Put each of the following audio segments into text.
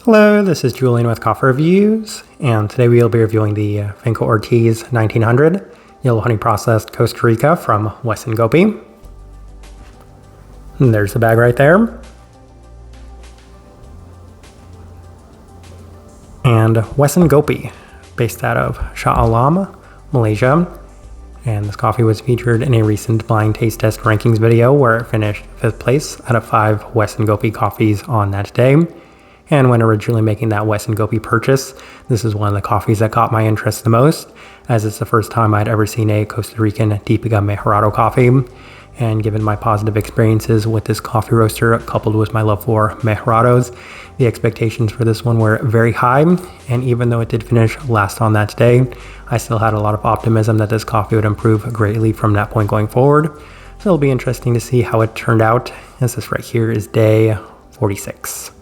Hello, this is Julian with Coffee Reviews, and today we'll be reviewing the Finca Ortiz 1900 Yellow Honey Processed Costa Rica from Wes Ngopi. And there's the bag right there. And Wes Ngopi, based out of Shah, Malaysia. And this coffee was featured in a recent blind taste test rankings video where it finished 5th place out of 5 Wes Ngopi coffees on that day. And when originally making that Wes Ngopi purchase, this is one of the coffees that caught my interest the most, as it's the first time I'd ever seen a Costa Rican Típica Mejorado coffee. And given my positive experiences with this coffee roaster, coupled with my love for Mejorados, the expectations for this one were very high. And even though it did finish last on that day, I still had a lot of optimism that this coffee would improve greatly from that point going forward. So it'll be interesting to see how it turned out, as this right here is day 46.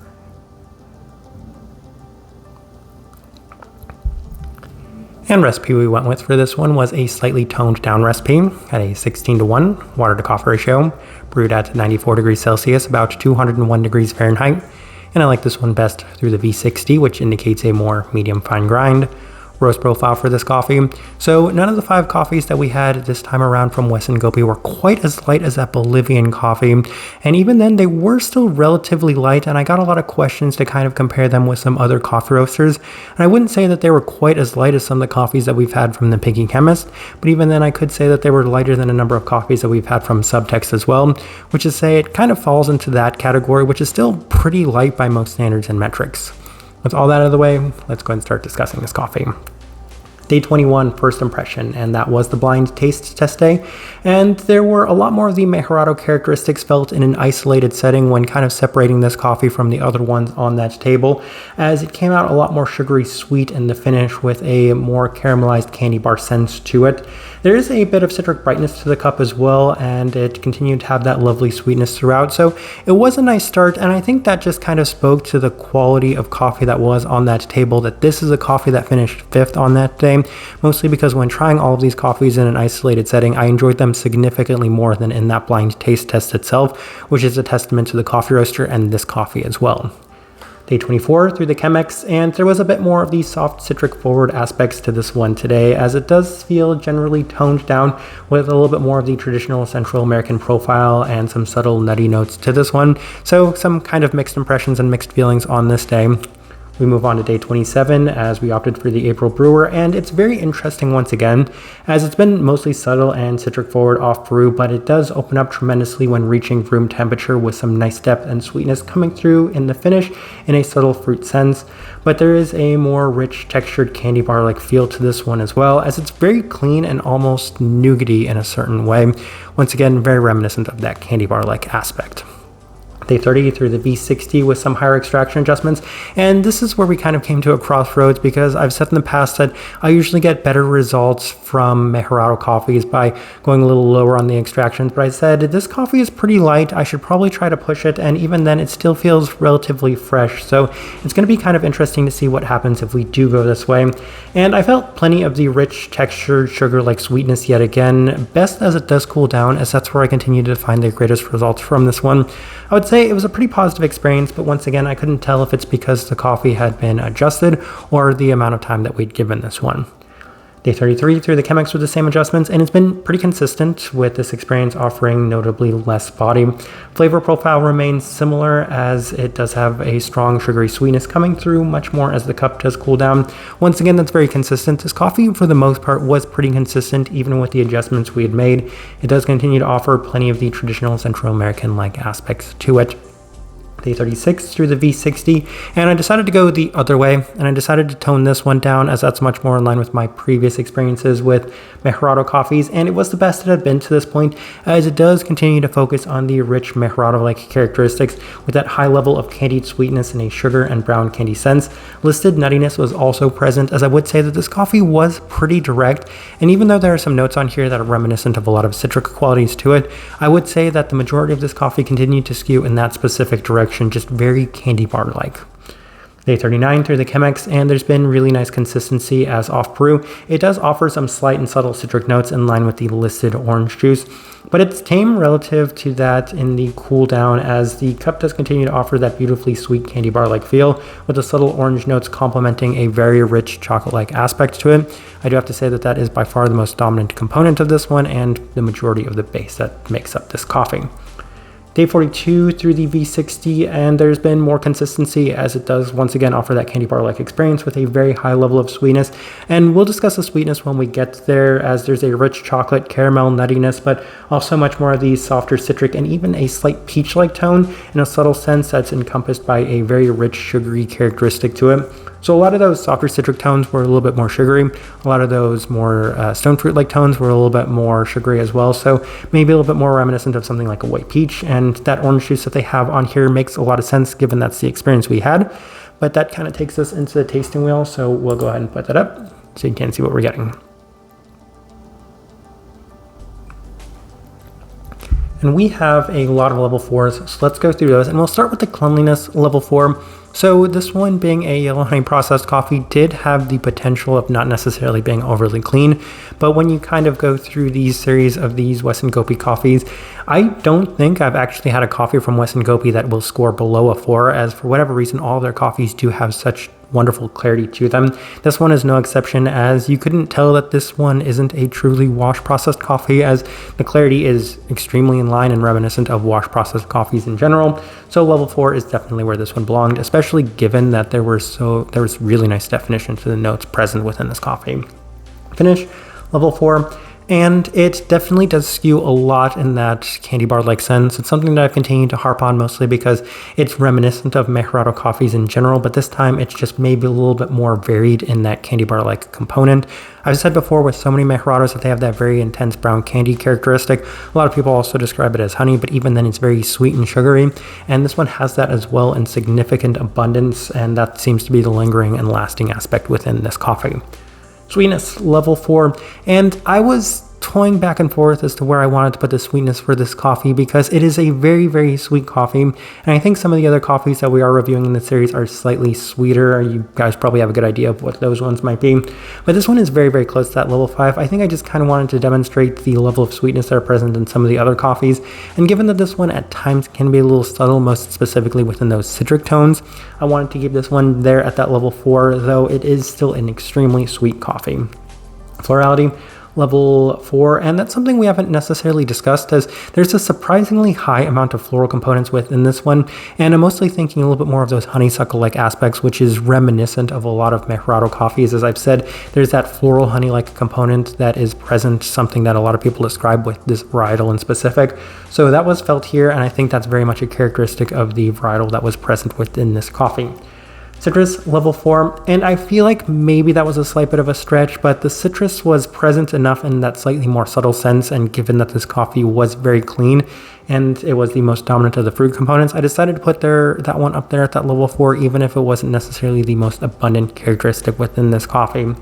And recipe we went with for this one was a slightly toned down recipe at a 16:1 water to coffee ratio, brewed at 94 degrees Celsius, about 201 degrees Fahrenheit. And I like this one best through the V60, which indicates a more medium fine grind roast profile for this coffee. So none of the 5 coffees that we had this time around from Wes Ngopi were quite as light as that Bolivian coffee. And even then, they were still relatively light, and I got a lot of questions to kind of compare them with some other coffee roasters. And I wouldn't say that they were quite as light as some of the coffees that we've had from the Pinky Chemist, but even then I could say that they were lighter than a number of coffees that we've had from Subtext as well, which is say it kind of falls into that category, which is still pretty light by most standards and metrics. With all that out of the way, let's go ahead and start discussing this coffee. Day 21, first impression, and that was the blind taste test day. And there were a lot more of the Mejorado characteristics felt in an isolated setting when kind of separating this coffee from the other ones on that table, as it came out a lot more sugary sweet in the finish with a more caramelized candy bar sense to it. There is a bit of citric brightness to the cup as well, and it continued to have that lovely sweetness throughout. So it was a nice start, and I think that just kind of spoke to the quality of coffee that was on that table, that this is a coffee that finished 5th on that day, mostly because when trying all of these coffees in an isolated setting, I enjoyed them significantly more than in that blind taste test itself, which is a testament to the coffee roaster and this coffee as well. Day 24 through the Chemex, and there was a bit more of the soft citric forward aspects to this one today, as it does feel generally toned down with a little bit more of the traditional Central American profile and some subtle nutty notes to this one. So some kind of mixed impressions and mixed feelings on this day. We move on to day 27 as we opted for the April brewer, and it's very interesting once again, as it's been mostly subtle and citric forward off brew, but it does open up tremendously when reaching room temperature with some nice depth and sweetness coming through in the finish in a subtle fruit sense. But there is a more rich textured candy bar like feel to this one as well, as it's very clean and almost nougaty in a certain way. Once again, very reminiscent of that candy bar like aspect. Day 30 through the V60 with some higher extraction adjustments, and this is where we kind of came to a crossroads, because I've said in the past that I usually get better results from Mejorado coffees by going a little lower on the extractions, but I said this coffee is pretty light, I should probably try to push it, and even then it still feels relatively fresh. So it's going to be kind of interesting to see what happens if we do go this way. And I felt plenty of the rich textured sugar like sweetness yet again, best as it does cool down, as that's where I continue to find the greatest results from this one. I would say it was a pretty positive experience, but once again, I couldn't tell if it's because the coffee had been adjusted or the amount of time that we'd given this one. Day 33 through the Chemex with the same adjustments, and it's been pretty consistent with this experience offering notably less body. Flavor profile remains similar, as it does have a strong sugary sweetness coming through much more as the cup does cool down. Once again, that's very consistent. This coffee for the most part was pretty consistent even with the adjustments we had made. It does continue to offer plenty of the traditional Central American like aspects to it. Day 36 through the V60, and I decided to go the other way, and I decided to tone this one down, as that's much more in line with my previous experiences with Mejorado coffees, and it was the best it had been to this point, as it does continue to focus on the rich Mejorado-like characteristics with that high level of candied sweetness and a sugar and brown candy sense. Listed nuttiness was also present, as I would say that this coffee was pretty direct, and even though there are some notes on here that are reminiscent of a lot of citric qualities to it, I would say that the majority of this coffee continued to skew in that specific direction, just very candy bar like. Day 39 through the Chemex, and there's been really nice consistency as off brew. It does offer some slight and subtle citric notes in line with the listed orange juice, but it's tame relative to that in the cool down, as the cup does continue to offer that beautifully sweet candy bar like feel, with the subtle orange notes complementing a very rich chocolate like aspect to it. I do have to say that that is by far the most dominant component of this one and the majority of the base that makes up this coffee. Day 42 through the V60, and there's been more consistency as it does once again offer that candy bar-like experience with a very high level of sweetness. And we'll discuss the sweetness when we get there, as there's a rich chocolate caramel nuttiness, but also much more of the softer citric and even a slight peach-like tone in a subtle sense that's encompassed by a very rich sugary characteristic to it. So a lot of those softer citric tones were a little bit more sugary. A lot of those more stone fruit-like tones were a little bit more sugary as well. So maybe a little bit more reminiscent of something like a white peach. And that orange juice that they have on here makes a lot of sense given that's the experience we had. But that kind of takes us into the tasting wheel. So we'll go ahead and put that up so you can see what we're getting. And we have a lot of level 4s, so let's go through those. And we'll start with the cleanliness level 4. So this one, being a yellow honey processed coffee, did have the potential of not necessarily being overly clean. But when you kind of go through these series of these Wes Ngopi coffees, I don't think I've actually had a coffee from Wes Ngopi that will score below a 4, as for whatever reason, all of their coffees do have such wonderful clarity to them. This one is no exception, as you couldn't tell that this one isn't a truly wash processed coffee, as the clarity is extremely in line and reminiscent of wash processed coffees in general. So level 4 is definitely where this one belonged, especially given that there was really nice definition to the notes present within this coffee. Finish, level 4. And it definitely does skew a lot in that candy bar-like sense. It's something that I've continued to harp on mostly because it's reminiscent of Mejorado coffees in general, but this time it's just maybe a little bit more varied in that candy bar-like component. I've said before with so many Mejorados that they have that very intense brown candy characteristic. A lot of people also describe it as honey, but even then it's very sweet and sugary. And this one has that as well in significant abundance, and that seems to be the lingering and lasting aspect within this coffee. Sweetness, level 4, and I was toying back and forth as to where I wanted to put the sweetness for this coffee, because it is a very, very sweet coffee, and I think some of the other coffees that we are reviewing in the series are slightly sweeter. You guys probably have a good idea of what those ones might be, but this one is very, very close to that level 5. I think I just kind of wanted to demonstrate the level of sweetness that are present in some of the other coffees, and given that this one at times can be a little subtle, most specifically within those citric tones, I wanted to keep this one there at that level 4, though it is still an extremely sweet coffee. Florality, level 4, and that's something we haven't necessarily discussed, as there's a surprisingly high amount of floral components within this one, and I'm mostly thinking a little bit more of those honeysuckle-like aspects, which is reminiscent of a lot of Mejorado coffees. As I've said, there's that floral honey-like component that is present, something that a lot of people describe with this varietal in specific. So that was felt here, and I think that's very much a characteristic of the varietal that was present within this coffee. Citrus, level 4, and I feel like maybe that was a slight bit of a stretch, but the citrus was present enough in that slightly more subtle sense, and given that this coffee was very clean and it was the most dominant of the fruit components, I decided to put that one up there at that level 4, even if it wasn't necessarily the most abundant characteristic within this coffee.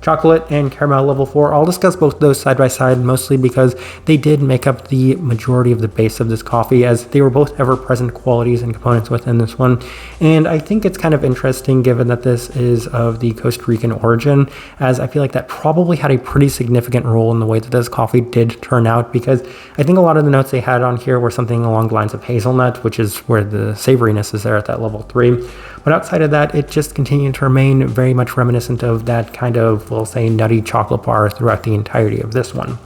Chocolate and caramel level 4, I'll discuss both those side by side, mostly because they did make up the majority of the base of this coffee, as they were both ever-present qualities and components within this one. And I think it's kind of interesting given that this is of the Costa Rican origin, as I feel like that probably had a pretty significant role in the way that this coffee did turn out, because I think a lot of the notes they had on here were something along the lines of hazelnut, which is where the savoriness is there at that level 3. But outside of that, it just continued to remain very much reminiscent of that kind of, we'll say, nutty chocolate bar throughout the entirety of this one.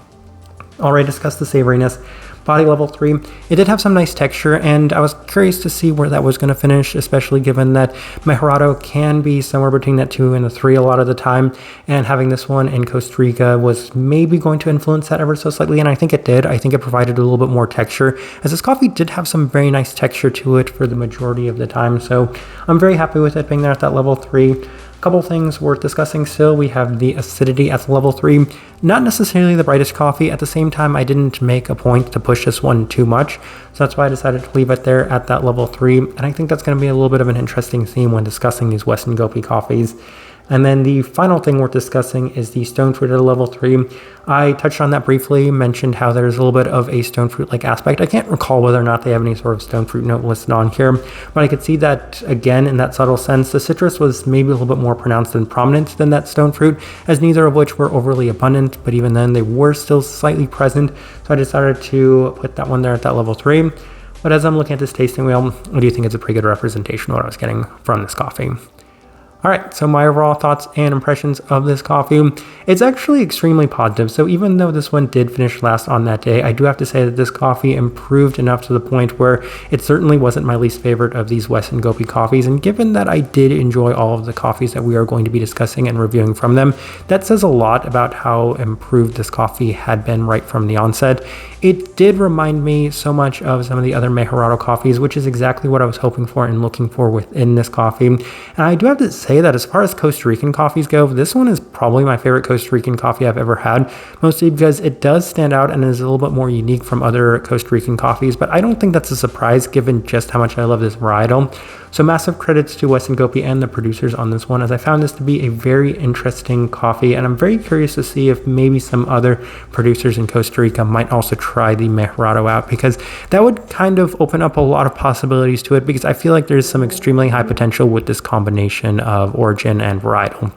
Already discussed the savoriness. Body level 3, it did have some nice texture, and I was curious to see where that was going to finish, especially given that Mejorado can be somewhere between that 2 and the 3 a lot of the time, and having this one in Costa Rica was maybe going to influence that ever so slightly, and I think it did. I think it provided a little bit more texture, as this coffee did have some very nice texture to it for the majority of the time, so I'm very happy with it being there at that level 3. Couple things worth discussing still. We have the acidity at level 3. Not necessarily the brightest coffee. At the same time, I didn't make a point to push this one too much, so that's why I decided to leave it there at that level 3. And I think that's going to be a little bit of an interesting theme when discussing these Wes Ngopi coffees, And then the final thing worth discussing is the stone fruit at a level 3. I touched on that briefly, mentioned how there's a little bit of a stone fruit-like aspect. I can't recall whether or not they have any sort of stone fruit note listed on here, but I could see that, again, in that subtle sense, the citrus was maybe a little bit more pronounced and prominent than that stone fruit, as neither of which were overly abundant, but even then they were still slightly present, so I decided to put that one there at that level 3. But as I'm looking at this tasting wheel, I do think it's a pretty good representation of what I was getting from this coffee. All right, so my overall thoughts and impressions of this coffee, it's actually extremely positive. So even though this one did finish last on that day, I do have to say that this coffee improved enough to the point where it certainly wasn't my least favorite of these Wes Ngopi coffees. And given that I did enjoy all of the coffees that we are going to be discussing and reviewing from them, that says a lot about how improved this coffee had been right from the onset. It did remind me so much of some of the other Mejorado coffees, which is exactly what I was hoping for and looking for within this coffee. And I do have to say that as far as Costa Rican coffees go, this one is probably my favorite Costa Rican coffee I've ever had, mostly because it does stand out and is a little bit more unique from other Costa Rican coffees, but I don't think that's a surprise given just how much I love this varietal. So massive credits to Wes Ngopi and the producers on this one, as I found this to be a very interesting coffee, and I'm very curious to see if maybe some other producers in Costa Rica might also try the Mejorado out, because that would kind of open up a lot of possibilities to it, because I feel like there's some extremely high potential with this combination of origin and varietal.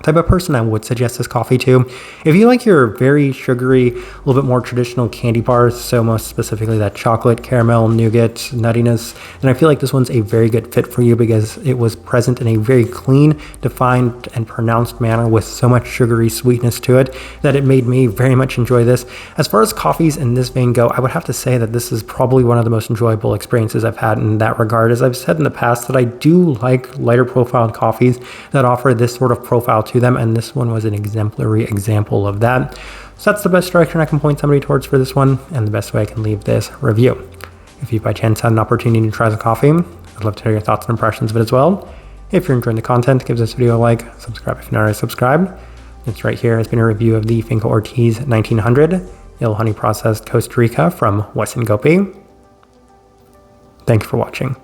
Type of person I would suggest this coffee to. If you like your very sugary, a little bit more traditional candy bars, so most specifically that chocolate, caramel, nougat, nuttiness, then I feel like this one's a very good fit for you because it was present in a very clean, defined, and pronounced manner with so much sugary sweetness to it that it made me very much enjoy this. As far as coffees in this vein go, I would have to say that this is probably one of the most enjoyable experiences I've had in that regard. As I've said in the past, that I do like lighter profiled coffees that offer this sort of profile to them, and this one was an exemplary example of that. So that's the best direction I can point somebody towards for this one, and the best way I can leave this review. If you by chance had an opportunity to try the coffee, I'd love to hear your thoughts and impressions of it as well. If you're enjoying the content, give this video a like, subscribe if you're not already subscribed. This right here has been a review of the Finca Ortiz 1900 Ill Honey Processed Costa Rica from Wes Ngopi. Thank you for watching.